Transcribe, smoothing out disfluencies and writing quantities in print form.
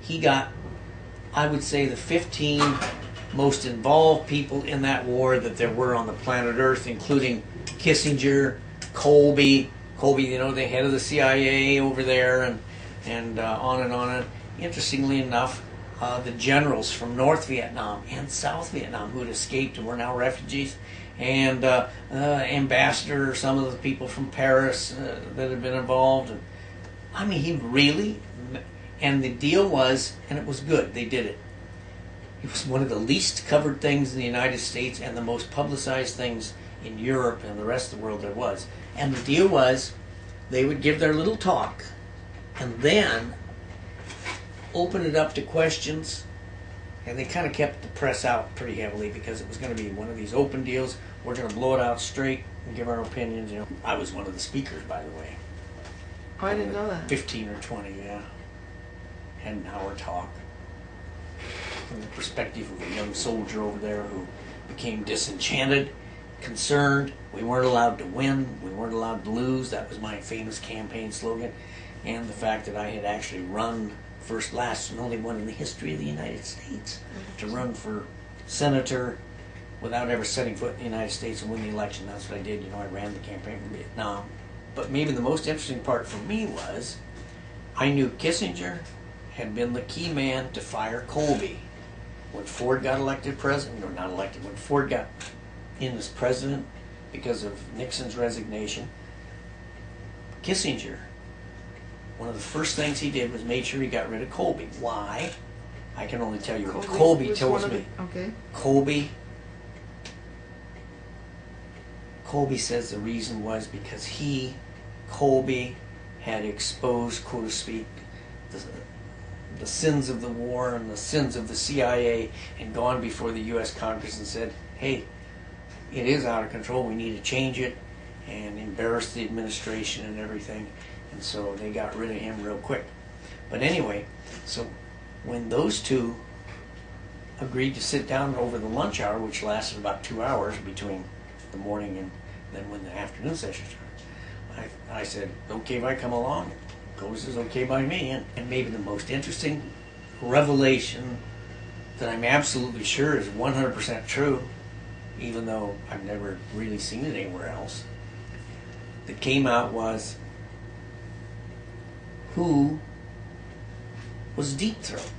he got, I would say, the 15 most involved people in that war that there were on the planet Earth, including Kissinger, Colby, you know, the head of the CIA over there, and on and on. And interestingly enough, the generals from North Vietnam and South Vietnam who had escaped and were now refugees, and ambassador, some of the people from Paris that had been involved. And, I mean, he really, and the deal was, and it was good, they did it. It was one of the least covered things in the United States and the most publicized things in Europe and the rest of the world there was. And the deal was, they would give their little talk and then open it up to questions, and they kind of kept the press out pretty heavily because it was going to be one of these open deals. We're going to blow it out straight and give our opinions. You know, I was one of the speakers, by the way. Oh, I didn't know that. 15 or 20, yeah. Had an hour talk from the perspective of a young soldier over there who became disenchanted, concerned. We weren't allowed to win. We weren't allowed to lose. That was my famous campaign slogan. And the fact that I had actually run first, last, and only one in the history of the United States to run for senator without ever setting foot in the United States and win the election. That's what I did. You know, I ran the campaign for Vietnam. But maybe the most interesting part for me was I knew Kissinger had been the key man to fire Colby. When Ford got elected president, or not elected, when Ford got in as president because of Nixon's resignation, Kissinger, one of the first things he did was made sure he got rid of Colby. Why? I can only tell you what Colby tells me. Okay. Colby says the reason was because Colby, had exposed, quote to speak, the sins of the war and the sins of the CIA, and gone before the U.S. Congress and said, hey, it is out of control, we need to change it, and embarrassed the administration and everything. And so they got rid of him real quick. But anyway, so when those two agreed to sit down over the lunch hour, which lasted about 2 hours between the morning and then when the afternoon session started, I said, okay if I come along? Colby says, okay by me. And maybe the most interesting revelation that I'm absolutely sure is 100% true, even though I've never really seen it anywhere else, that came out was, who was Deep Throat?